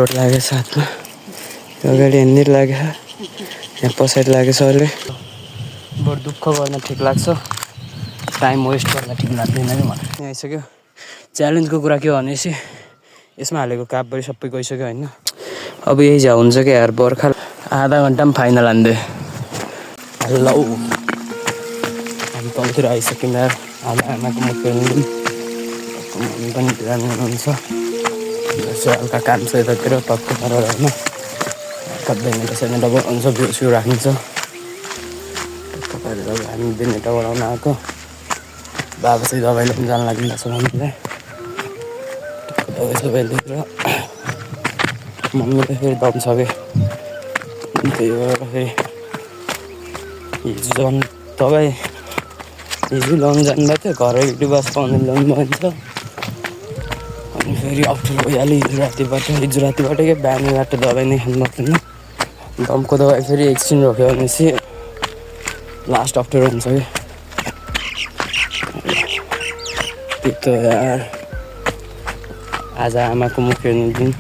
Road लाग्यो साथमा अगाडि हिँड्ने लाग्यो यहाँ पछाडि लाग्यो सरले बरु दुःख गर्न ठिक लाग्छ टाइम वेस्ट गर्न ठिक लाग्दैन कि मलाई यहाँ आइसक्यो च्यालेन्जको कुरा के भनेपछि यसमा हालेको कापबरी सबै गइसक्यो होइन अब यही झ्या हुन्छ क्या यार बर्खा आधा घन्टा पनि फाइनल हान्दै हेलो हामी तलतिर आइसक्यौँ यार आमाको मुख हेर्नु पनि ध्यान हुनुहुन्छ हल्का काम छ यतातिर टक्क गरेर होइन बेनेटा सेनेटा बनाउँछ भ्यू स्यू राखिन्छ तपाईँहरू हामी बेनेटा बनाउन आएको बाबा चाहिँ दबाई लिएर जानु लागिरहेको छ मम्मीलाई दबाई सबाई लिएर मम्मीलाई फेरि दम छ कि त्यही भएर फेरि हिजो झन् दबाई हिजो ल्याउनु जानुभएको थियो घरै बस पाउनु ल्याउनु भन्छ अनि फेरि अप्ठ्यारो भइहाल्यो हिजो रातिबाट क्या बिहानबाट दबाई नै खानु पर्दैन दमको दबाई फेरि एकछिन रोक्यो भनेपछि लास्ट अप्ठ्यारो हुन्छ कि त्यही त यार आज आमाको मुख हेर्नु दिन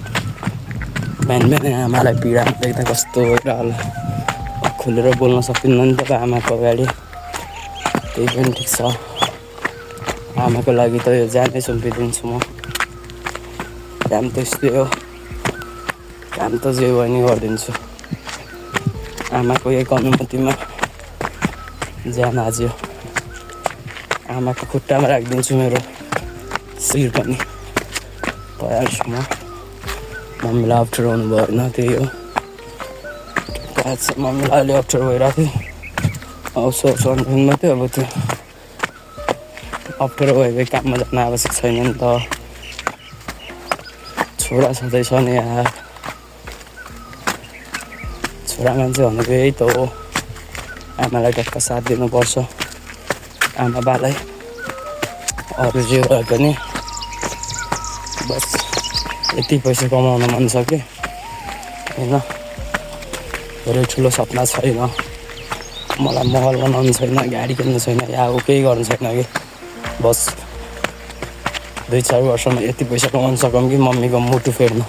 बिहान बिहानै आमालाई पीडा देख्दा कस्तो भएर होला खुलेर बोल्न सकिन्न नि त आमाको अगाडि त्यही पनि ठिक छ आमाको लागि त यो ज्यानै सुम्पिदिन्छु म काम त यस्तै हो काम त जे भयो नि गरिदिन्छु आमाको एक अनुमतिमा ज्यान हाज्यो आमाको खुट्टामा राखिदिन्छु मेरो शिर पनि भइहाल्छु म मम्मीलाई अप्ठ्यारो हुनु भएन त्यही हो मम्मीलाई अलि अप्ठ्यारो भइरहेको थियो आउँछ भन्नु मात्रै अब त्यो अप्ठ्यारो भएकै काममा जान आवश्यक छैन नि त छोरा छँदैछ नि यार छोरा मान्छे भनेको यही त हो आमालाई टक्क साथ दिनुपर्छ आमा बालाई अरू जे भए पनि बस यति पैसा कमाउन मन छ कि होइन धेरै ठुलो सपना छैन मलाई महल बनाउनु छैन गाडी किन्नु छैन या केही गर्नु छैन कि बस 2-4 वर्षमा यति पैसा कमाउन सकौँ कि मम्मीको मुटु फेर्न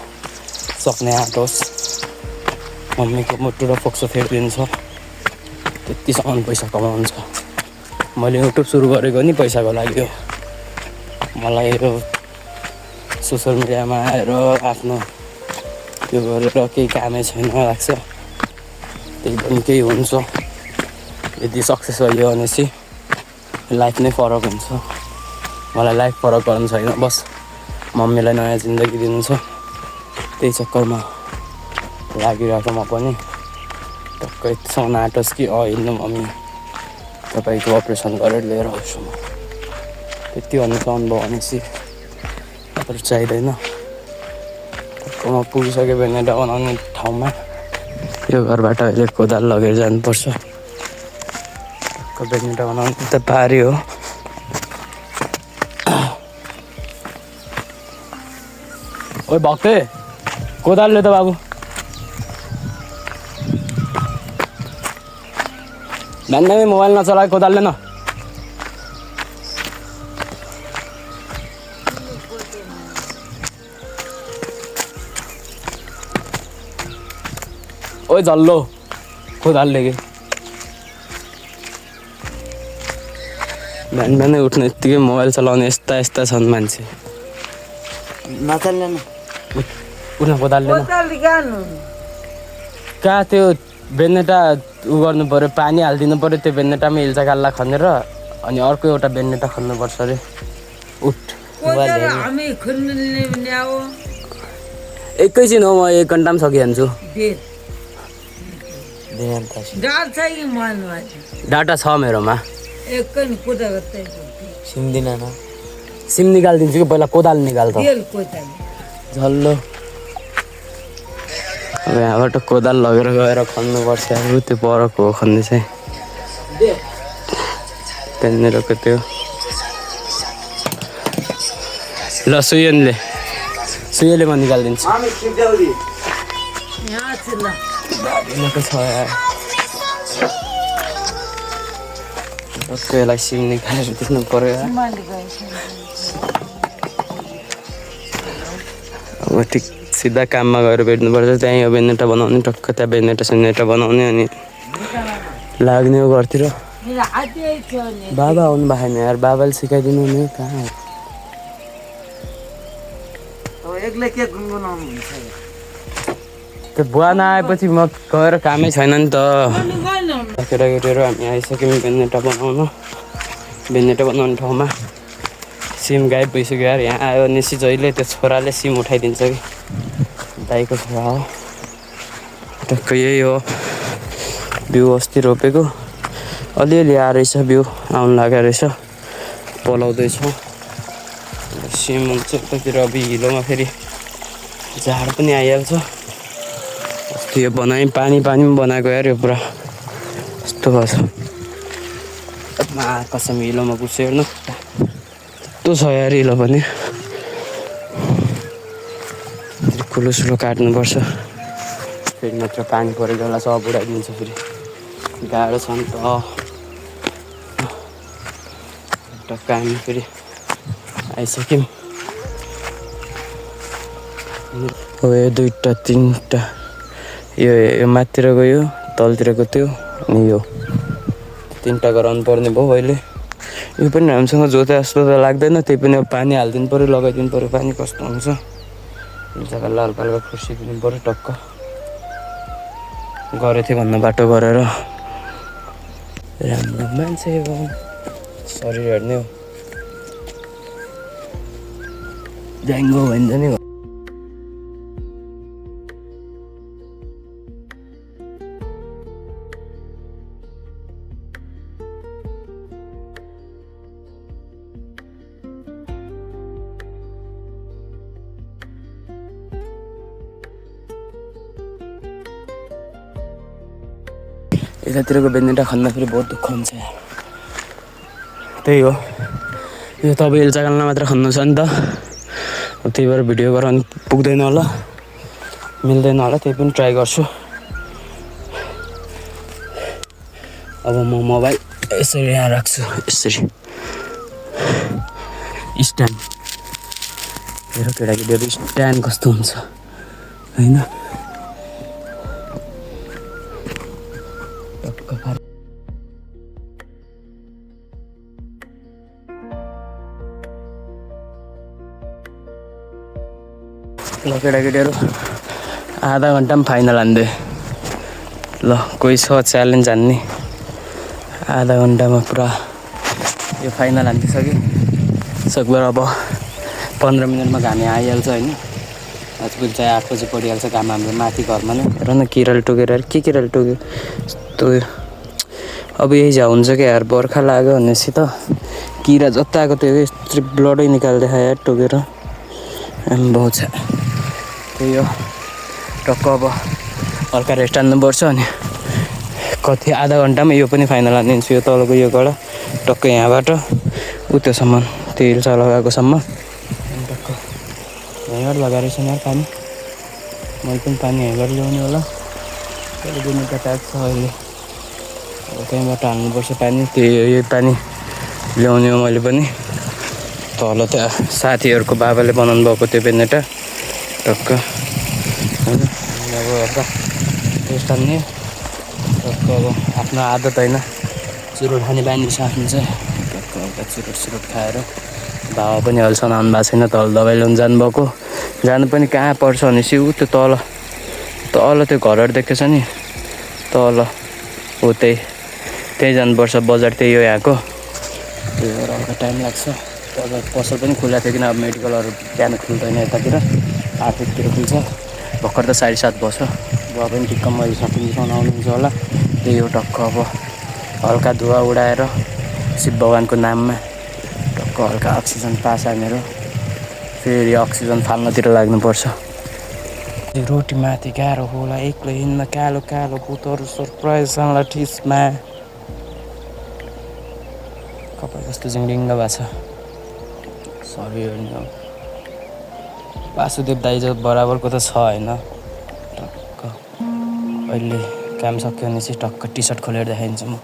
सक्ने आँट होस् मम्मीको मुटु र फोक्सो फेरिदिन्छ त्यतिसम्म पैसा कमाउनु छ मैले युट्युब सुरु गरेको नि पैसाको लागि हो मलाई यो सोसियल मिडियामा आएर आफ्नो त्यो गरेर केही कामै छैन लाग्छ त्यही पनि केही हुन्छ यदि सक्सेस भयो भनेपछि लाइफ नै फरक हुन्छ मलाई लाइफ फरक गर्नु छैन बस मम्मीलाई नयाँ जिन्दगी दिनु छ त्यही चक्करमा लागिरहेको म पनि टक्कै यतिसम्म आँटोस् कि हिँड्नु मम्मी तपाईँको अपरेसन गरेर लिएर आउँछु म त्यति भन्नु चाहनु भयो भनेपछि अरू चाहिँदैन म पुगिसक्यो भने बनाउने ठाउँमा यो घरबाट अहिले कोदाल लगेर जानुपर्छ बेडमिन्टन बनाउनु त पारी हो ओइ भक्ते कोदालले त बाबु बिहान मोबाइल नचलाए कोदालले न ओइ झल्लो कोदालले कि बिहान बिहानै उठ्ने यत्तिकै मोबाइल चलाउने यस्ता छन् मान्छे नचल्ने उठ्न कोदालले कहाँ त्यो बेन्नेटा उ गर्नु पऱ्यो पानी हालिदिनु पऱ्यो त्यो बेन्नेटामा हिल्चा काल्ला खनेर अनि अर्को एउटा बेन्नेटा खन्नुपर्छ अरे उठ एकैछिन हो म 1 घन्टामा सकिहाल्छु डाटा छ मेरोमा सिम निकालिदिन्छु कि पहिला कोदाल निकाल त झल्लो अब यहाँबाट कोदाल लगेर गएर खन्नुपर्छ त्यो परको हो खन्ने चाहिँ त्यहाँनिरको त्यो ल सुयले म निकालिदिन्छु छ यार यसलाई सिम निकालेर दिनु पर्यो अब ठिक छ सिधा काममा गएर भेट्नुपर्छ। त्यहाँ यो बेनेटा बनाउने, टक्क त्यहाँ बेनेटा सेनेटा बनाउने अनि लाग्ने हो घरतिर। बाबा आउनु भएको छैन यार, बाबाले सिकाइदिनु नि कहाँ हो। एक्लै के गुनगुनाउनु हुन्छ? त्यो बुवा नआएपछि म गएर कामै छैन नि त। केटाकेटीहरू हामी आइसक्यौँ बेनेटा बनाउने ठाउँमा। सिम गायब भइसक्यो यार। यहाँ आयो निसी जहिले त्यो छोराले सिम उठाइदिन्छ कि, दाइको छोरा हो। टक्क यही हो बिउ, अस्ति रोपेको अलिअलि आएर रहेछ, बिउ आउनु लागेको रहेछ, पलाउँदैछौँ। सिम हुन्छ यतातिर। अब हिलोमा फेरि झार पनि आइहाल्छ। अस्ति यो बनाएँ, पानी पनि बनाएको यार यो पुरा यस्तो भएको छ। कसम हिलोमा पुग्छ हेर्नु कस्तो छ यार हिलो पनि। कुलोसुलो काट्नुपर्छ फेरि, मात्र पानी परेको बेला सब उडाइदिन्छ फेरि, गाह्रो छ नि त। टक्क हामी फेरि आइसक्यौँ। हो यो 2टा 3टा, यो माथितिर गयो, तलतिरको त्यो अनि यो 3टा गराउनु पर्ने भयो अहिले। यो पनि राम्रोसँग जोते जस्तो त लाग्दैन। त्यही पनि अब पानी हालिदिनु पऱ्यो, लगाइदिनु पऱ्यो। पानी कस्तो हुन्छ यो जग्गालाई हल्का हल्का खुर्सिदिनु पऱ्यो। टक्क गरेको थिएँ भन्नु बाटो गरेर। राम्रो मान्छे हो, शरीर हेर्ने हो, ज्याङ्गो भन्छ नि। यतातिरको बेनेटा खन्दा फेरि बहुत दुःख हुन्छ यार। त्यही हो, यो त अब हिल जग्गामा मात्र खन्नु छ नि त। त्यही भएर भिडियो गराउनु पुग्दैन होला, मिल्दैन होला। त्यही पनि ट्राई गर्छु। अब म मोबाइल यसरी यहाँ राख्छु, यसरी स्ट्यान्ड। मेरो केटाकेटीहरू स्ट्यान्ड कस्तो हुन्छ होइन। ल केटाकेटीहरू आधा घन्टामा फाइनल हान्दै। ल कोही छ च्यालेन्ज हान्ने? आधा घन्टामा पुरा यो फाइनल हानिसक्यो। सकभर अब 15 मिनटमा घाम आइहाल्छ होइन। आजकल चाहिँ 8 बजी परिहाल्छ घाम हाम्रो माथि घरमा नै। हेर न किराले टोकेर के किराले टोक्यो यस्तो। अब यही झा हुन्छ क्या यार, बर्खा लाग्यो भनेपछि त किरा जता आएको त्यो यस्तो ब्लडै निकाल्दै यार टोकेर। बहुत छ। त्यही हो, टक्क अब हल्का रेस्ट हान्नुपर्छ। अनि कति आधा घन्टामा यो पनि फाइनल हानिदिन्छु। यो तलको यो कडा टक्क यहाँबाट उत्योसम्म, त्यो हिल्सा लगाएकोसम्म टक्क यहीँबाट लगाएर छ यार पानी। मैले पनि पानी यहीँबाट ल्याउने होला। दिनु त ट्याक्स छ अहिले। अब त्यहीँबाट हाल्नुपर्छ पानी। यही पानी ल्याउने हो मैले पनि। तल त्यहाँ साथीहरूको बाबाले बनाउनु भएको त्यो बेनेटा टक्क होइन। अब हल्का रेस्ट हान्ने टक्क। अब आफ्नो आदत होइन, चुरोट खाने बानी छ आफ्नो चाहिँ। टक्क हल्का चुरोट खाएर बाबा पनि अहिलेसम्म आउनु भएको छैन, तल दबाई ल्याउनु जानुभएको। जानु पनि कहाँ पर्छ भनेपछि ऊ त्यो तल त्यो घरहरू देखेको छ नि तल, हो त्यही जानुपर्छ बजार। त्यही हो यहाँको। त्यही भएर हल्का टाइम लाग्छ। अब पसल पनि खुल्ला थियो किन अब मेडिकलहरू बिहान खुल्दैन यतातिर, 8 बजीतिर खुल्छ। भर्खर त 7:30 बज्छ। बुवा पनि ठिक्क मैले सकिन्छ आउनुहुन्छ होला। त्यही हो टक्क अब हल्का धुवा उडाएर शिव भगवानको नाममा टक्क हल्का अक्सिजन पास हानेर फेरि अक्सिजन फाल्नतिर लाग्नुपर्छ। रोटी माथि गाह्रो होला एक्लै हिँड्न। कालो कालो भूतहरू सरप्राइजसँग ठिसमा कपाल कस्तो झिङ्डिङ्ग भएको छ। सरी हेर्नु वासुदेव दाइ जो बराबरको त छ होइन। टक्क अहिले काम सक्यो भने चाहिँ टक्क टी सर्ट खोलेर देखाइदिन्छु म।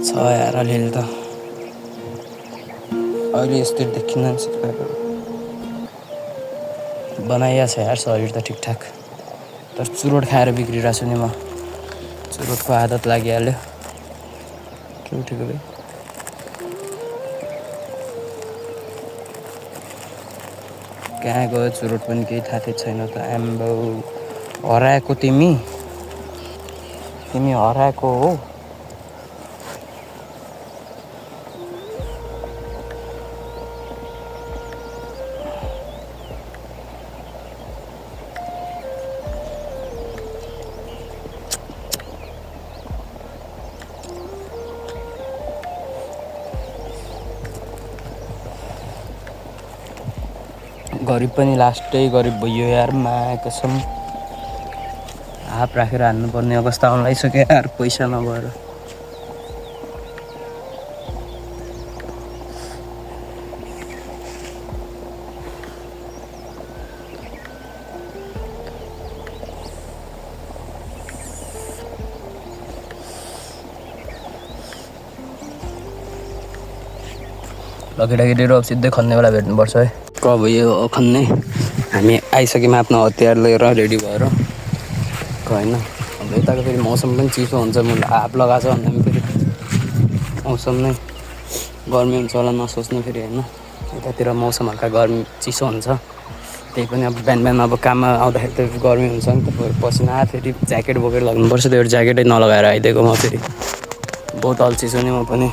छ यार अलिअलि त अहिले यस्तो देखिन बनाइया छ यार शरीर त ठिकठाक तर चुरोट खाएर बिग्रिरहेको छु नि म चुरोटको आदत लागिहाल्यो के उठेको भाइ कहाँ गयो चुरोट पनि केही थाहा छैन त आम्बो हराएको तिमी हराएको हो गरिब पनि लास्टै गरिब भयो यार मा कसम हाप राखेर हान्नुपर्ने अवस्था आउन लागिसक्यो यार पैसा नभएर केटाकेटीहरू अब सिधै खन्ने बेला भेट्नुपर्छ है कब यो खन्ने हामी आइसक्यौँ आफ्नो हतियार लिएर रेडी भएर होइन अब यताको फेरि मौसम पनि चिसो हुन्छ मैले हाफ लगाएको छ भन्दा पनि फेरि मौसम नै गर्मी हुन्छ होला नसोच्नु फेरि होइन यतातिर मौसम हल्का गर्मी चिसो हुन्छ त्यही पनि अब बिहान बिहान अब काममा आउँदाखेरि त गर्मी हुन्छ नि त पसिना फेरि ज्याकेट बोकेर लाग्नुपर्छ त्यो ज्याकेटै नलगाएर आइदिएको म फेरि बहुत अल्छी छु नि म पनि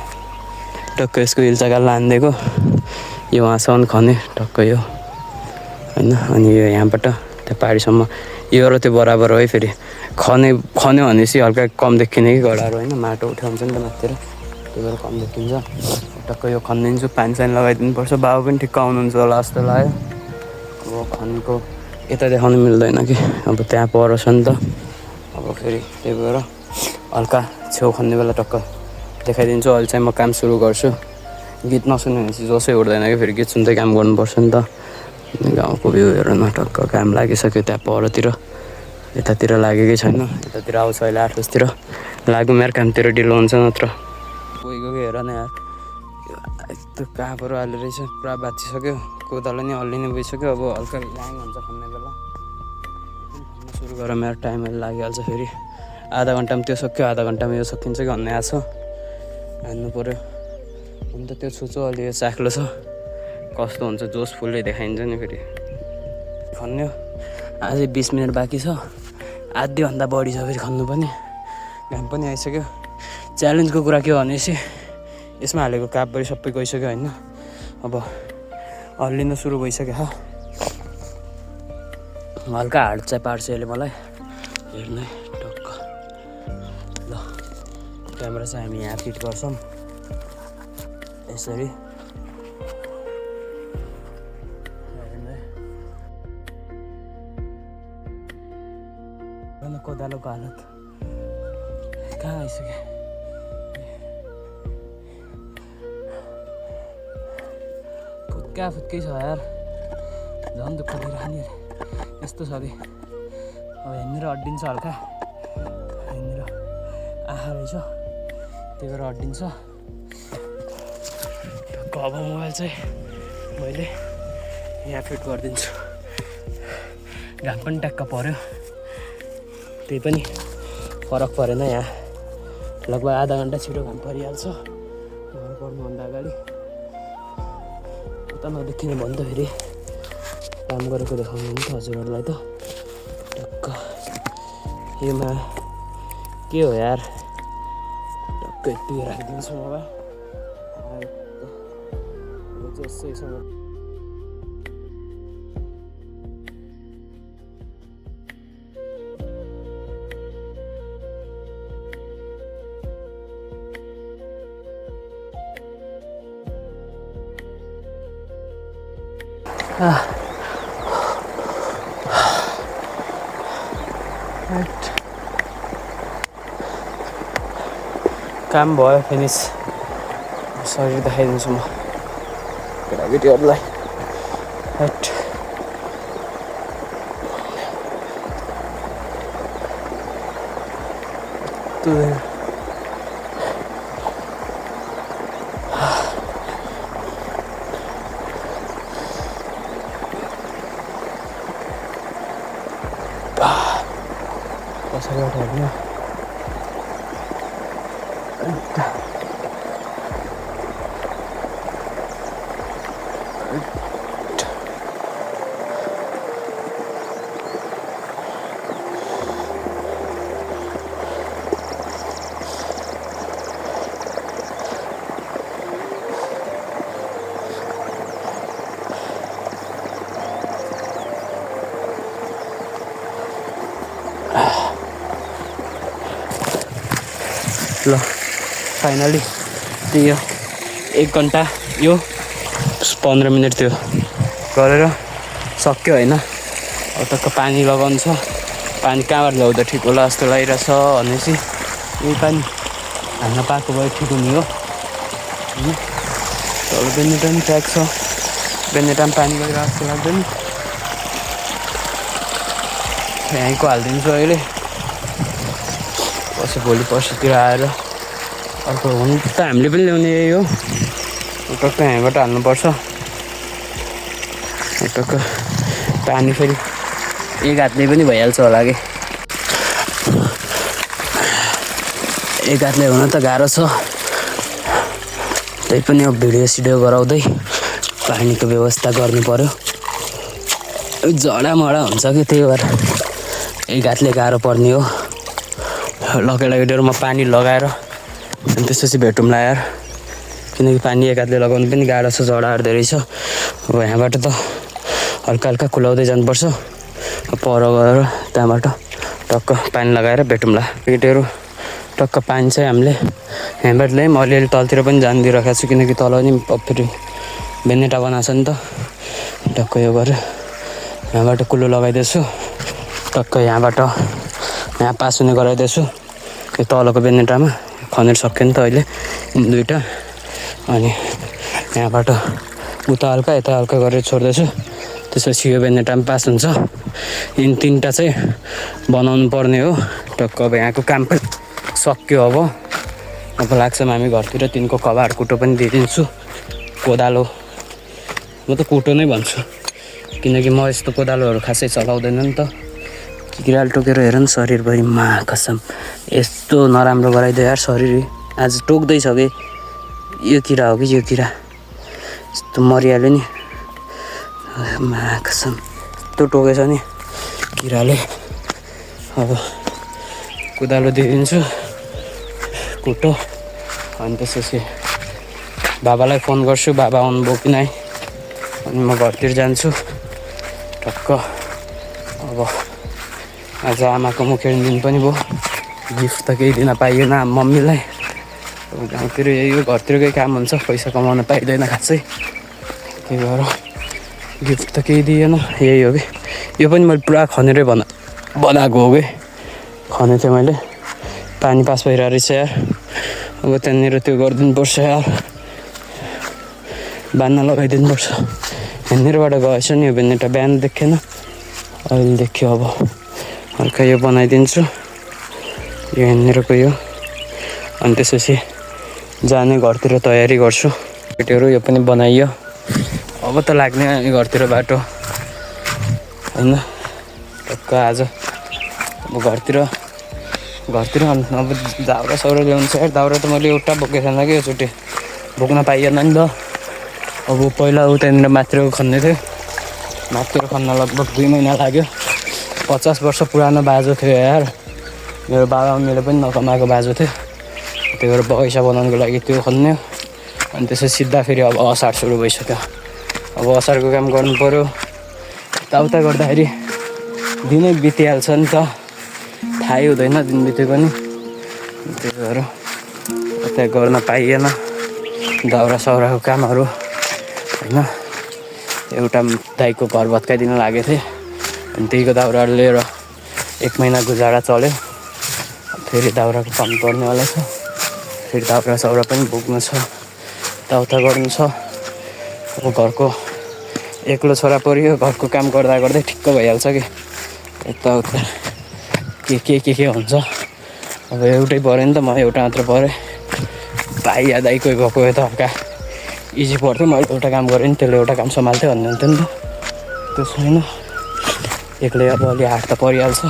टक्क यसको हिल जग्गा लानिदिएको यो वहाँसम्म खने टक्क यो होइन अनि यो यहाँबाट त्यो पारीसम्म यो र त्यो बराबर हो है फेरि खन्यो भनेपछि हल्का कम देखिने कि गडाहरू होइन माटो उठ्यो हुन्छ नि त माथितिर त्यही भएर कम देखिन्छ टक्क यो खनिदिन्छु पानी सानी लगाइदिनु पर्छ बाबु पनि ठिक्क आउनुहुन्छ होला जस्तो लाग्यो अब खनेको यता देखाउनु मिल्दैन कि अब त्यहाँ पर छ नि त अब फेरि त्यही भएर हल्का छेउ खन्ने बेला टक्क देखाइदिन्छु अहिले चाहिँ म काम सुरु गर्छु गीत नसुन्यो भने चाहिँ जोसै उठ्दैन कि फेरि गीत सुन्दै काम गर्नुपर्छ नि त गाउँको भ्यू हेर न टक्क काम लागिसक्यो त्यहाँ परतिर यतातिर लागेकै छैन यतातिर आउँछ अहिले 8 बजीतिर लाग्यो मेरो कामतिर ढिलो हुन्छ नत्र गएको हेर न यार यस्तो कापहरू हाल्ने रहेछ पुरा बाँचिसक्यो कोदालो नि हल्लिने भइसक्यो अब हल्का ल्याङ हुन्छ खन्ने बेला खन्न सुरु गरेर मेरो टाइम अहिले लागिहाल्छ फेरि आधा घन्टामा त्यो सक्यो आधा घन्टामा यो सकिन्छ कि भन्ने आएको छ हान्नु पऱ्यो अन्त त्यो छुचो अलि यो चाख्लो छ कस्तो हुन्छ जोस फुल्दै देखाइन्छ नि फेरि खन्यो अझै 20 मिनट बाँकी छ आधीभन्दा बढी छ फेरि खन्नु पनि घाम पनि आइसक्यो च्यालेन्जको कुरा के हो भनेपछि यसमा हालेको कापभरि सबै गइसक्यो होइन अब हल्लिन सुरु भइसक्यो हल्का हार्ड चाहिँ पार्छ यसले मलाई हेर्नु टक्क ल क्यामेरा चाहिँ हामी यहाँ फिट गर्छौँ यसरी कोदालोको हालत कहाँ आइसक्यो फुत्कै छ यार झन् दुःख दिइरहने यस्तो छ अरे अब यहाँनिर अड्डिन्छ हल्का यहाँनिर आँखा रहेछ त्यही भएर अड्डिन्छ अब मोबाइल चाहिँ मैले यहाँ फिट गरिदिन्छु घाम पनि ट्याक्क पऱ्यो त्यही पनि फरक परेन यहाँ लगभग आधा घन्टा छिटो घाम परिहाल्छ घर पर्नुभन्दा अगाडि उता नदेखिने भयो नि त फेरि काम गरेको देखाउनु नि त हजुरहरूलाई त टक्क योमा के हो यार टक्क यति राखिदिन्छु मोबाइल यसैसँग काम भयो फिनिस शरीर देखाइदिन्छु म केटाकेटीहरूलाई हट पछाडिबाट हेर्नु ल फाइनली त्यो 1 घन्टा यो 15 मिनट त्यो गरेर सक्यो होइन। अब टक्क पानी लगाउनु छ। पानी कहाँबाट ल्याउँदा ठिक होला जस्तो लागिरहेछ भनेपछि यही पानी हाल्न पाएको भए ठिक हुने हो। तल बेन्नेटा पनि ट्याग छ, बेन्नेटा पनि पानी गइरहेको जस्तो लाग्दैन। यहीँको हालिदिन्छु अहिले, पछि भोलि पर्सितिर आएर अर्को हुनु त हामीले पनि ल्याउने यही हो। टक्क यहीँबाट हाल्नुपर्छ। टक्क पानी फेरि एक हातले पनि भइहाल्छ होला कि, एक हातले हुन त गाह्रो छ। त्यही पनि अब भिडियो गराउँदै पानीको व्यवस्था गर्नु पर्यो। जडामडा हुन्छ कि त्यही भएर एक हातले गाह्रो पर्ने हो। लगेर म पानी लगाएर अनि त्यसपछि भेटौँला यार, किनकि पानी एक हातले लगाउनु पनि गाह्रो छ, जडाहरू धेरै छ। अब यहाँबाट त हल्का हल्का खुलाउँदै जानुपर्छ। पर गएर त्यहाँबाट टक्क पानी लगाएर भेटौँला। केटीहरू टक्क पानी चाहिँ हामीले यहाँबाट ल्यायौँ। अलिअलि तलतिर पनि जान दिइरहेको छु, किनकि तल नि फेरि बेन्नेटा बनाएको छ नि त। टक्क यो गरेर यहाँबाट कुलो लगाइदिएछु। टक्क यहाँबाट यहाँ पास हुने गराइदिएछु। यो तलको बेन्नेटामा खनेर सक्यो नि त अहिले दुईवटा। अनि यहाँबाट उता हल्का यता हल्का गरेर छोड्दैछु। त्यसपछि यो बेन्नेटामा पास हुन्छ। यिन 3टा चाहिँ बनाउनु पर्ने हो। टक्क अब यहाँको काम पनि सक्यो। अब लाग्छ हामी घरतिर तिनको कभार कुटो पनि दिइदिन्छु। कोदालो, म त कुटो नै भन्छु, किनकि म यस्तो कोदालोहरू खासै चलाउँदैन नि त। किराल टोकेर हेर न शरीरभरि, मा कसम यस्तो नराम्रो गराइदियो यार शरीर। आज टोक्दैछ कि यो किरा हो कि यो किरा, यस्तो मरिहाल्यो नि, मा कसम यस्तो टोकेछ नि किराले। अब कोदालो दिइदिन्छु कुटो। अनि त्यसपछि बाबालाई फोन गर्छु, बाबा आउनुभयो कि नै। अनि म घरतिर जान्छु टक्क। अब आज आमाको मुखेर दिन पनि भयो, गिफ्ट त केही दिन पाइएन मम्मीलाई। अब गाउँतिर यही हो, घरतिरकै काम हुन्छ, पैसा कमाउन पाइँदैन खासै। त्यही भएर गिफ्ट त केही दिएन। यही हो कि यो पनि मैले पुरा खनेरै बनाएको हो कि, खने थिएँ मैले। पानी पास भइरहेको रहेछ यार। अब त्यहाँनिर त्यो गरिदिनु पर्छ यार, बान्न लगाइदिनुपर्छ। यहाँनिरबाट गएछ नि यो बेन्नेटा, बिहान देखेन अहिले देख्यो। अब हल्का यो बनाइदिन्छु, यो यहाँनिरको यो। अनि त्यसपछि जाने घरतिर तयारी गर्छु। केटीहरू यो पनि बनाइयो। अब त लाग्ने हामी घरतिर बाटो होइन। टक्क आज अब घरतिर अब दाउरा साउरा ल्याउनु छ यार। दाउरा त मैले एउटा बोकेको छैन कि योचोटि, बोक्न पाइएन नि त। अब पहिला त्यहाँनिर माथितिर खन्ने थियो, माथितिर खन्न लगभग 2 महिना लाग्यो। 50 वर्ष पुरानो बाजो थियो यार, मेरो बाबा मम्मीले पनि नकमाएको बाजो थियो। त्यही भएर बगैँचा बनाउनुको लागि त्यो खन्यो। अनि त्यसपछि सिधा फेरि अब असार सुरु भइसक्यो। अब असारको काम गर्नु पऱ्यो। यताउता गर्दाखेरि दिनै बितिहाल्छ नि त, थाहै हुँदैन दिन बितेको नि। त्यही भएर यता गर्न पाइएन दाउरा साउराको कामहरू होइन। एउटा दाइको घर भत्काइदिन लागेको थिएँ, अनि त्यहीको दाउराहरू लिएर 1 महिना गुजारा चल्यो। फेरि दाउराको काम पर्नेवाला छ, फेरि दाउरा साउरा पनि बोक्नु छ, यताउता गर्नु छ। अब घरको एक्लो छोरा पऱ्यो, घरको काम गर्दा गर्दै ठिक्क भइहाल्छ कि यताउता के हुन्छ। अब एउटै पऱ्यो नि त, म एउटा मात्र परेँ। भाइ या दाइ कोही भएको भए त हल्का इजी पर्थ्यो। मैले एउटा काम गरेँ नि त्यसले एउटा काम सम्हाल्थ्यो भन्ने हुन्थ्यो नि त। त्यो छैन, एक्लै अब अलि हात त परिहाल्छ।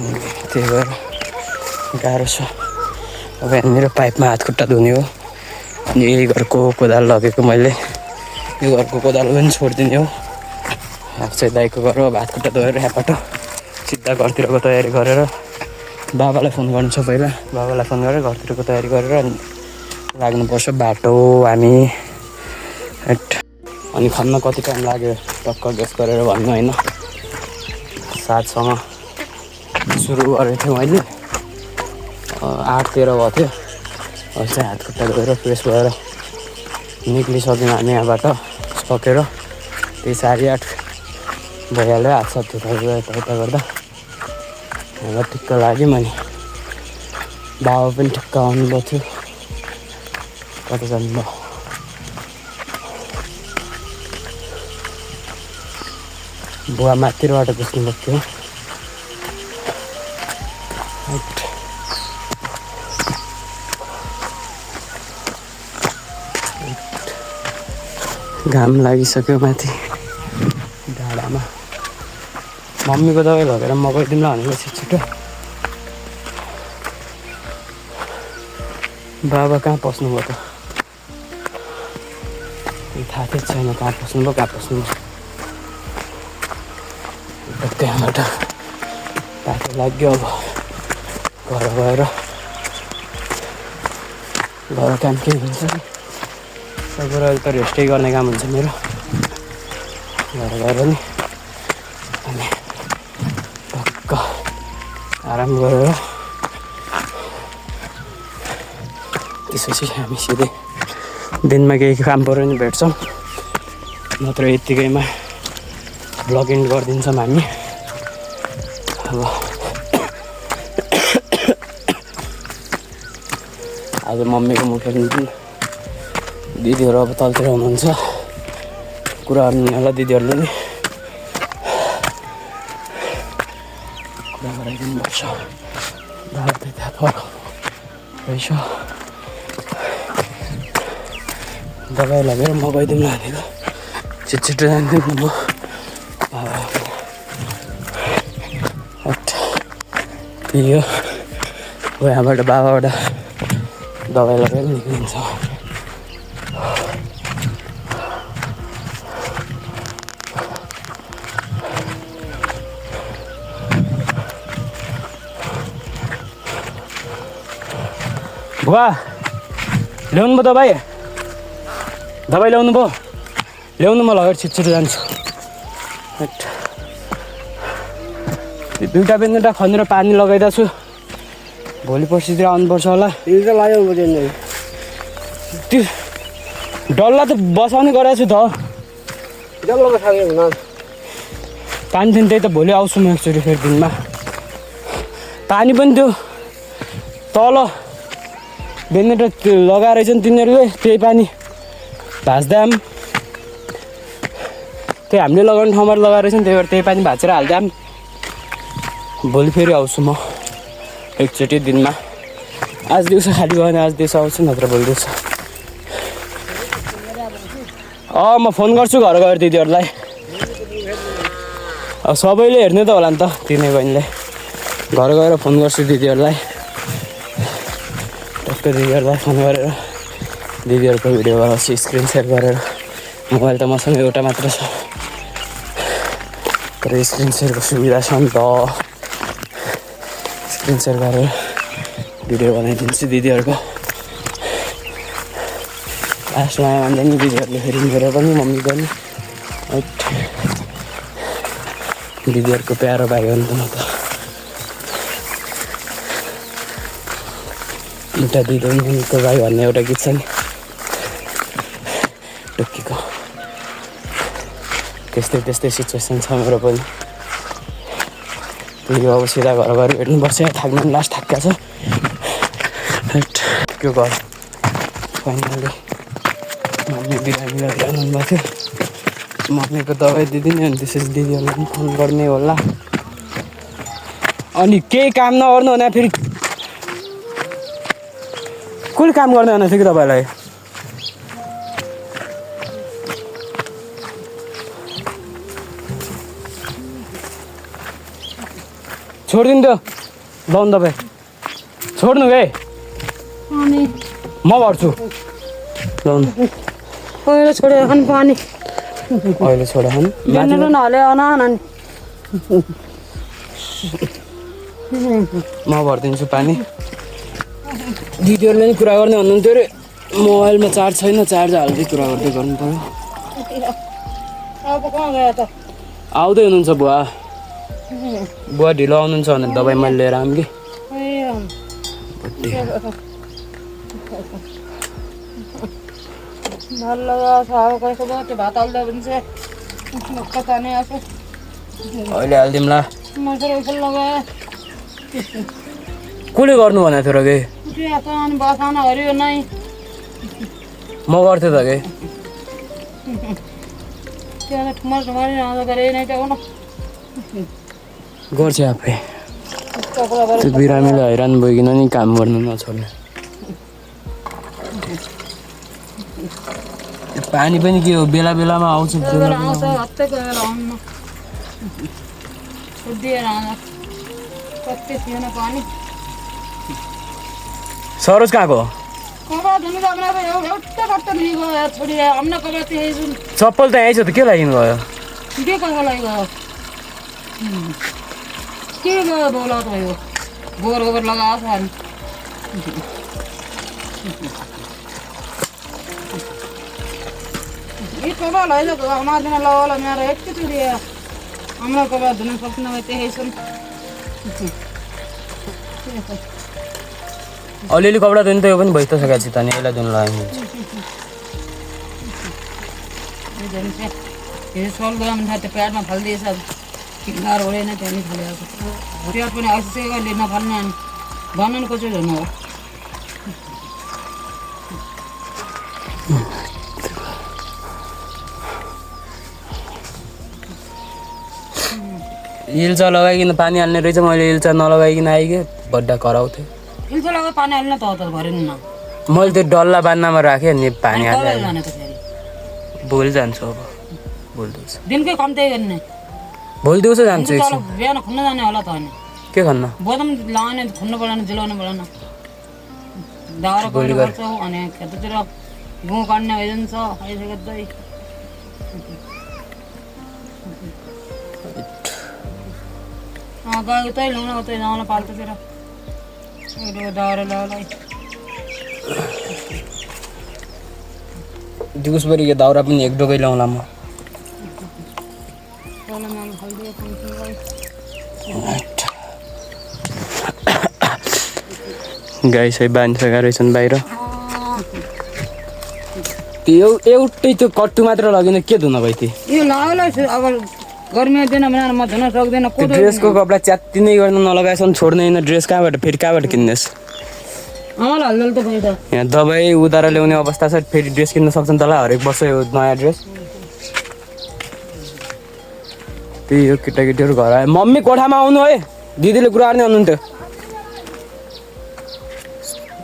त्यही भएर गाह्रो छ। अब यहाँनिर पाइपमा हात खुट्टा धुने हो। अनि यही घरको कोदाल लगेको मैले, यो घरको कोदाल पनि छोडिदिने हो। चाहिँ दाइको घर हो। हात खुट्टा धोएर यहाँबाट सिधा घरतिरको तयारी गरेर बाबालाई फोन गर्नु छ पहिला। बाबालाई फोन गरेर घरतिरको तयारी गरेर अनि लाग्नुपर्छ बाटो हामी। अनि खन्न कति टाइम लाग्यो टक्क गेस गरेर भन्नु होइन। 7सँग सुरु गरेको थिएँ मैले, 8:13 भएको थियो। अहिले चाहिँ हात खुट्टा धोएर फ्रेस भएर निक्लिसक्यौँ हामी यहाँबाट सकेर। त्यही 8:30 भइहाल्यो। हातसात धुँदा यता गर्दा हामीलाई ठिक्क लाग्यो। अनि बाबा पनि ठिक्क आउनुभएको थियो। कता जानुभयो? बुवा माथिबाट बस्नुभएको थियो। घाम लागिसक्यो माथि डाँडामा। मम्मीको दबाई लगेर म गइदिउँला भनेको छिटो। बाबा कहाँ पस्नुभयो त? थाहा थिएँ छैन कहाँ पस्नुभयो। त्यहाँबाट बाटो लाग्यो। अब घर गएर काम केही हुन्छ नि सबै। अहिले त रेस्टै गर्ने काम हुन्छ मेरो। घर गएर नि अनि टक्क आराम गरेर त्यसपछि हामी सिधै दिनमा केही काम पऱ्यो भने भेट्छौँ, नत्र यत्तिकैमा ब्लग एन्ड गरिदिन्छौँ हामी। अब आज मम्मीको मुख दिदीहरू अब तलतिर हुनुहुन्छ कुरा गर्नु दिदीहरूले नि कुरा गराइदिनु पर्छ। बाबा त त्यहाँ रहेछ। दबाई लगेर म गइदिउँ भनेको। छिटो जान्थेँ म। त्यही हो यहाँबाट बाबाबाट दबाई लगेर निक्लिन्छ। बुवा ल्याउनु भयो दबाई ल्याउनु भयो? ल्याउनु म लगेर छिटो जान्छु। दुईवटा बेन्डा खनेर पानी लगाइदिएको छु। भोलि पर्सितिर आउनुपर्छ होला। त्यो डल्ला त बसाउने गरेको छु त। पानी थियो त्यही त। भोलि आउँछु म एकचोटि फेरि दिनमा। पानी पनि त्यो तल बेन्डेटा लगाएर चाहिँ तिनीहरूले त्यही पानी भाँच्दा त्यही हामीले लगाउने ठाउँमा लगाएर चाहिँ त्यही भएर त्यही पानी भाँचेर हाल्दा भोलि फेरि आउँछु म एकचोटि दिनमा। आज दिउँसो खाली भयो भने आज दिउँसो आउँछु, नत्र भोलि दिउँसो। म फोन गर्छु घर गएर दिदीहरूलाई। सबैले हेर्ने त होला नि त तिनै बहिनीले। घर गएर फोन गर्छु दिदीहरूलाई। टक्क दिदीहरूलाई फोन गरेर दिदीहरूको भिडियो बनाउँछु स्क्रिन सेयर गरेर। मोबाइल त मसँग एउटा मात्र छ, तर स्क्रिन सेयरको सुविधा छ नि त। स्क्रिन सेयर गरेर भिडियो बनाइदिन्छु दिदीहरूको। लास्टमा भन्दा नि दिदीहरूले फेरि मेरो पनि मम्मीको पनि दिदीहरूको प्यारो भाइ हो नि त म त। एउटा दिदी मम्मीको भाइ भन्ने एउटा गीत छ नि टुक्कीको। त्यस्तै सिचुएसन छ मेरो पनि। त्यही अब सिधा घर गएर भेट्नुपर्छ। थाक्नु पनि लास्ट थाक्का छ। त्यो घर फाइनली मम्मी बिरामी लगाइरहनु भएको थियो। मम्मीको दबाई दिदिने अनि त्यसपछि दिदीहरूलाई पनि फोन गर्ने होला। अनि केही काम नगर्नु भने फेरि कसले काम गर्ने भनेको थियो कि तपाईँलाई? छोडिदिनु त्यो लाउनु तपाईँ छोड्नु है अनि म भर्छु लाउनु अहिले छोड्यो खानु पानी अहिले छोडा खानु बिहान नहाले अनानी म भरिदिन्छु पानी दिदीहरूले नि कुरा गर्ने भन्नुहुन्थ्यो अरे मोबाइलमा चार्ज छैन चार्ज हाल्दै कुरा गर्दै गर्नु पर्यो अब कहाँ गयो त आउँदै हुनुहुन्छ बुवा बुवा ढिलो आउनुहुन्छ भनेर दबाई मैले लिएर आऊँ कि ভাল লাগা খাওয়া কয়েকটা বলতে ভাত আলদা বলছে কথা নেই আছে अहिले हालिदिउँला मजा उठल लगा कसले गर्नु भनेको थियो र कि उठ्यो आता अनि बसाना हरियो नै म गर्थेँ त कि त्यहाँ ठुमर ठुमरी आउँदा गरे नै त न गर्छ आफै त्यो बिरामीले हैरान भइकन नि काम गर्नु नछोड्ने पानी पनि के हो बेला बेलामा आउँछ बेला आउँछ हप्ताको बेला आउनु दिएर आउँदा कति थिएन पानी सरोज कहाँको कपडा धुनु जाँदा एउटा बर्तन लिएको छोडी हमना कपडा त्यही जुन चप्पल त यहीँ छ त के लागि गयो के कसको लागि गयो के गयो बोला त यो गोबर गोबर लगाएको छ अनि ये कपडा लैजाको हमारा लगावला मेरो एकचोटि हमरा कपडा धुन सक्ने भए त्यही छन् अलिअलि कपडा धुनु त यो पनि भइ त सकेको छ त नि यसलाई धुनु लाग्यो ये सोल गयो भने त प्याडमा फाल्दिएछ किनार ओडेन त्यहाँ फालेको प्याड पनि अवश्य लिन फाल्ने अनि बनाउनु कसो हुनु हो इल्चा लगाइकन पानी हाल्ने रहेछ मैले इल्चा नलगाइकन आएँ कि बड्डा कराउँथेँ इल्चा लगा पानी हाल्न त भरेन न मैले त्यो डल्ला बान्नामा राखेँ अनि पानी हालेँ जाने त फेरि भोलि जान्छु अब भोलि दिउँसो दिनकै कम्ती गर्ने भोलि दिउँसो जान्छु चलो एकछिन बिहान खुन्न जाने होला त अनि के खन्न बदम लाने खुन्न परेन जिलाउनु परेन दाउरा गर्नु पर्छ अनि खेततिर गुँ काट्ने भइदिन्छ यसो गर्दै गयो उतै ल्याउन उतै जाउन पाल्टोतिर दाउरा ल्याउलाई दिउँसभरि यो दाउरा पनि एक डोकै ल्याउँला म गाई सही बाँधिसकेका रहेछन् बाहिर त्यो एउटै त्यो कट्टु मात्र लगेन के धुन गइ थिएँ यो लाउलाई अब गर्मी दिन भनेर म धुन सक्दैन त्यो ड्रेसको कपडा च्यात्ति नै गर्न नलगाएसम्म छोड्ने होइन ड्रेस कहाँबाट फेरि कहाँबाट किन्नेस् आमालाई हाल्दल त भयो त यहाँ दबाई उधारो ल्याउने अवस्था छ फेरि ड्रेस किन्न सक्छन् तँलाई हरेक वर्ष यो नयाँ ड्रेस त्यही हो केटाकेटीहरू घर आयो मम्मी कोठामा आउनु है दिदीले कुरा गर्ने हुनुहुन्थ्यो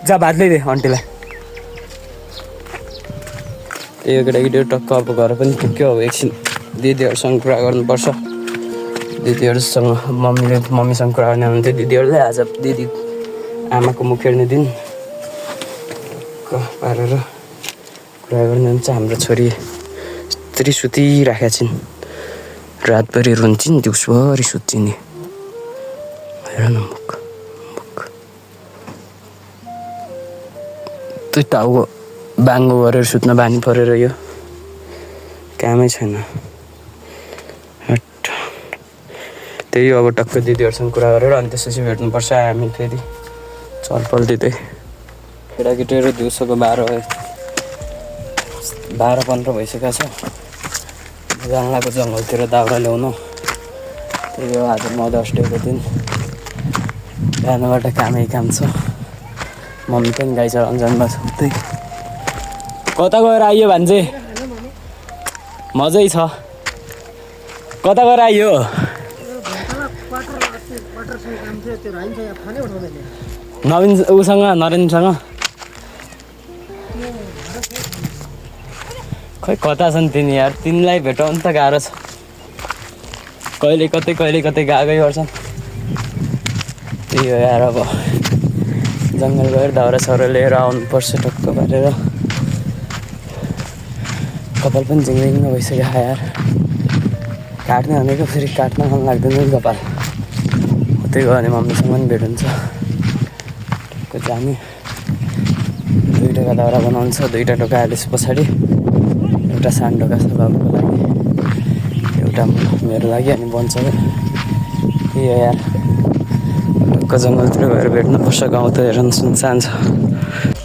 जा भात ल्याइदे आन्टीलाई त्यही हो केटाकेटीहरू टक्क अब घर पनि ठिक्कै हो एकछिन दिदीहरूसँग कुरा गर्नुपर्छ दिदीहरूसँग मम्मीसँग कुरा गर्ने हुनुहुन्थ्यो दिदीहरूले आज दिदी आमाको मुख हेर्ने दिन पारेर कुरा गर्ने हुन्छ हाम्रो छोरी यस्तरी सुतिराखेका छिन् रातभरि रुन्छन् दिउँसभरि सुत्छिन् नि हेर न मुख त्यो टाउको बाङ्गो गरेर सुत्न बानी परेर यो कामै छैन त्यही अब टक्क दिदीहरूसँग कुरा गरेर अनि त्यसपछि भेट्नुपर्छ हामी फेरि चलपल दिँदै केटाकेटीहरू दिउँसोको 12-15 भइसकेको छ जङ्गलाको जङ्गलतिर दाउरा ल्याउन त्यही हो आज मदर्स डेको दिन बिहानबाट कामै काम छ मम्मी पनि गाई चराउन जानुभएको छ उतै कता गएर आइयो भान्जे मजै छ कता गएर आइयो नवीन उसँग नरेनसँग खै कता छन् तिनी यार तिमीलाई भेटाउनु त गाह्रो छ कहिले कतै गएकै गर्छन् त्यही हो यार, अब जङ्गल गएर दाउरा साउरा लिएर आउनुपर्छ टक्क पारेर। कपाल पनि झिङ्गिङ भइसक्यो यार, काट्ने भनेको फेरि काट्न मन लाग्दैन नि कपाल। त्यही गयो भने मम्मीसँग पनि भेट हुन्छ। टक्क जाने 2 टोका दाउरा बनाउँछ, 2टा टोका हालेपछि पछाडि एउटा सानो टोका छ बाबुको लागि, एउटा मेरो लागि, अनि बन्छ। त्यही हो यार, टक्क जङ्गलतिर गएर भेट्नुपर्छ। गाउँ त हेर्नु सुनसान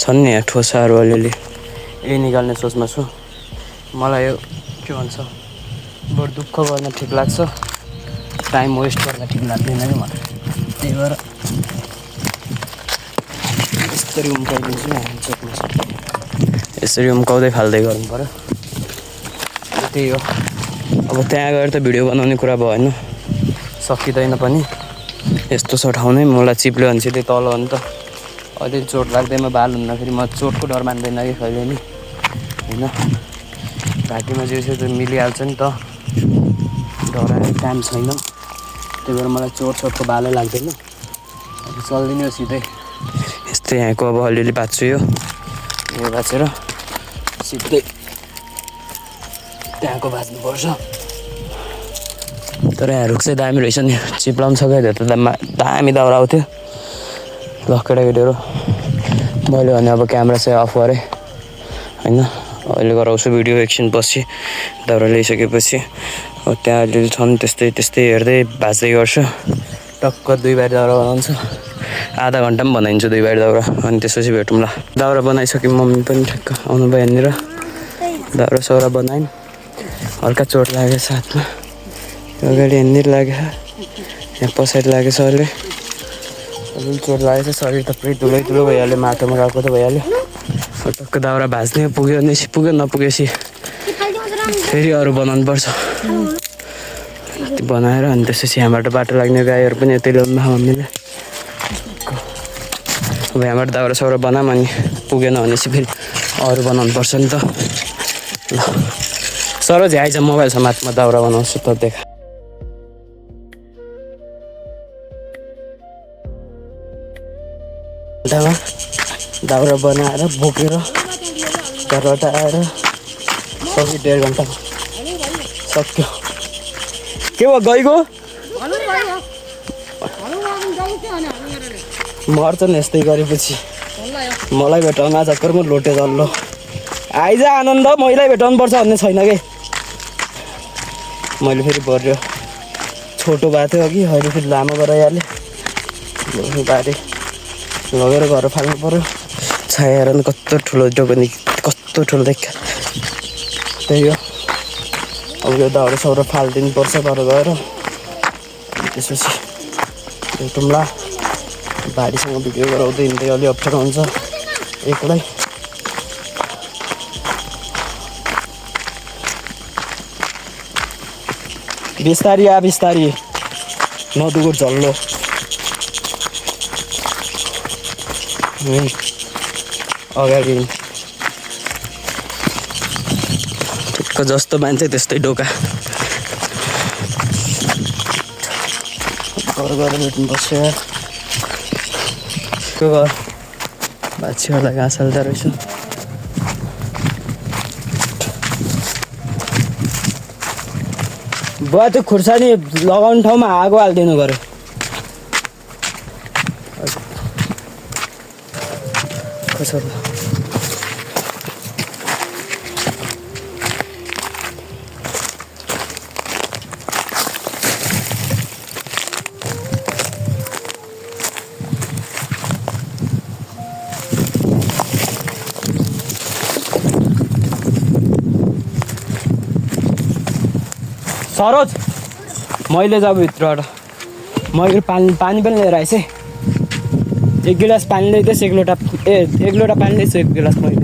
छन् नि यहाँ ठोसाहरू अलिअलि, यही निकाल्ने सोचमा छु। मलाई यो के भन्छ बरु दुःख गर्न ठिक लाग्छ, टाइम वेस्ट गर्न ठिक लाग्दैन कि मलाई। त्यही भएर यसरी उम्काइदिन्छु नि, हामी सोच्नु यसरी उम्काउँदै फाल्दै गर्नु पऱ्यो। त्यही हो, अब त्यहाँ गएर त भिडियो बनाउने कुरा भएन, सकिँदैन पनि। यस्तो छ ठाउँ नै मलाई चिप्ल्यो भने चाहिँ तल हो नि त, अलिअलि चोट लाग्दैमा बाल हुँदाखेरि म चोटको डर मान्दैन कि कहिले नि होइन। घाँटीमा जे छ त्यो मिलिहाल्छ नि त, डराएर काम छैन। त्यही भएर मलाई चोटको बालै लाग्दैन, अब चल्दिने हो सिधै। यस्तै यहाँको अब अलिअलि बाँच्छु, यो बाँचेर सिधै त्यहाँको बाँच्नुपर्छ। तर यहाँ रुख चाहिँ दामी रहेछ नि, चिप्लाउनु सकियो त दामी दाउरा आउँथ्यो। ल केटाकेटीहरू, मैले भने अब क्यामेरा चाहिँ अफ गरेँ होइन, अहिले गराउँछु भिडियो एकछिन पछि दाउरा ल्याइसकेपछि। अब त्यहाँ अलिअलि छन् त्यस्तै हेर्दै भाँच्दै गर्छु। टक्क 2 बारी दाउरा बनाउँछु, आधा घन्टा पनि बनाइदिन्छु 2 बारी दाउरा, अनि त्यसपछि भेटौँ ल। दाउरा बनाइसक्यो, मम्मी पनि ठ्याक्क आउनु भयो यहाँनिर। दाउरा साउरा बनाइन्, हल्का चोट लाग्यो साथमा, अगाडि यहाँनिर लाग्यो, यहाँ पछाडि लागेछ अहिले अलिअलि चोट लागेको छ। शरीर त पुरै धुलै भइहाल्यो, माटोमा गएको त भइहाल्यो। टक्क दाउरा भाँच्ने पुग्यो नपुगेपछि फेरि अरू बनाउनु पर्छ। त्यो बनाएर अनि त्यसपछि यहाँबाट बाटो लाग्ने गाईहरू पनि यतै ल्याउनु मम्मीले। अब यहाँबाट दाउरा साउरा बनाऊँ, अनि पुगेन भनेपछि फेरि अरू बनाउनु पर्छ नि त। ल सरोज आइज, मोबाइल छ माथि, म दाउरा बनाउँछु त देखा। दाउरा बनाएर बोकेर घरबाट आएर सक्यो, 1.5 घन्टा सक्यो। के भयो गइगयो मर्छन् यस्तै गरेपछि। मलाई भेटाउन आज कर्म लोटे जल्लो आइज आनन्द, मैलाई भेटाउनु पर्छ भन्ने छैन कि। मैले फेरि बर्यो छोटो भएको थियो अघि, अहिले फेरि लामो गराइहालेँ। बारी लगेर घर फाल्नु पऱ्यो। छाएर कस्तो ठुलो डोकनी, कस्तो ठुलो देख। त्यही हो, अब यो दाउरा साउरा फालिदिनु पर्छ घर गएर, त्यसपछि भेटौँ ल। बारीसँग भिडियो गराउँदै हिँड्दै अलि अप्ठ्यारो हुन्छ एक्लै। बिस्तारी आ बिस्तारी, नदुगो झल्लो। अगाडि ठिक्क जस्तो मान्छे त्यस्तै डोका। घर गएर भेट्नुपर्छ यार। के घर बाछीहरूलाई घाँस हाल्दो रहेछ। बुवा त्यो खुर्सानी लगाउने ठाउँमा आगो हालिदिनु गऱ्यो। सरोज मैले जब भित्रबाट मैले पानी पनि लिएर आएछ। 1 गिलास पानी ल्याइदिएस्, 1 लोटा पानी ल्याइस्, 1 गिलास मैले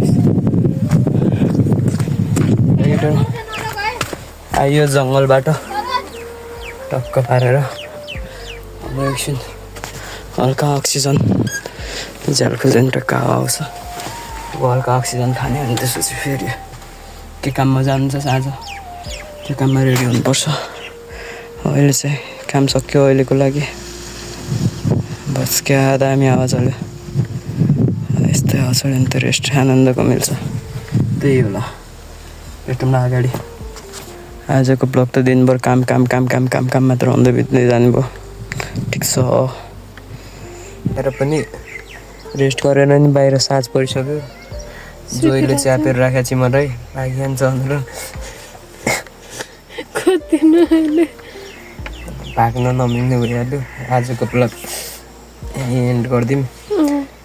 आइयो जङ्गलबाट टक्क पारेर। अब एकछिन हल्का अक्सिजन झ्यालखुल्दैन टक्क हावा आउँछ, हल्का अक्सिजन खाने, अनि त्यसपछि फेरि के काममा जानु छ आज, त्यो काममा रेडी हुनुपर्छ। अहिले चाहिँ काम सक्यो अहिलेको लागि, बस क्या दामी हावा चल्यो यस्तै हावा चल्यो भने त रेस्ट आनन्दको मिल्छ त्यही होला भेटौँ न अगाडि आजको ब्लग त दिनभर काम काम काम काम काम काम मात्र हुँदै बित्दै जानुभयो ठिक छ तर पनि रेस्ट गरेर नि बाहिर साँझ परिसक्यो जोइले च्यापेर राखेको छि मलाई लागिहाल्छ भनेर भाग्न नमिल्ने भइहाल्यो आजको ब्लग एन्ड गरिदिउँ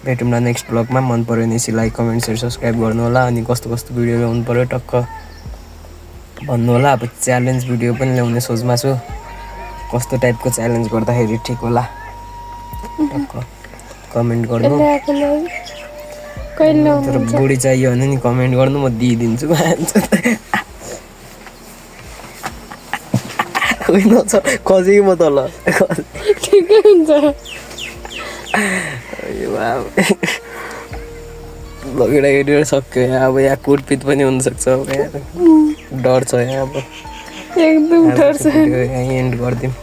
भेटौँ न नेक्स्ट ब्लगमा मन पऱ्यो भने लाइक कमेन्ट सेयर सब्सक्राइब गर्नु होला अनि कस्तो कस्तो भिडियो ल्याउनु पऱ्यो टक्क भन्नु होला अब च्यालेन्ज भिडियो पनि ल्याउने सोचमा छु कस्तो टाइपको च्यालेन्ज गर्दाखेरि ठिक होला टक्क कमेन्ट गर्नु तर बुढी चाहियो भने नि कमेन्ट गर्नु म दिइदिन्छु होइन खसेँ म तल ठिकै हुन्छ लगेर सक्यो यहाँ अब यहाँ कुटपिट पनि हुनसक्छ अब यहाँ डर छ यहाँ अब एकदम डर छ यहाँ एन्ड गरिदिउँ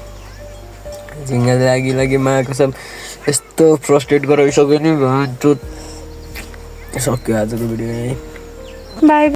झिङ्गा लागि माको सब यस्तो फ्रस्ट्रेट गराइसक्यो नि सक्यो आजको भिडियो यहीँ बाई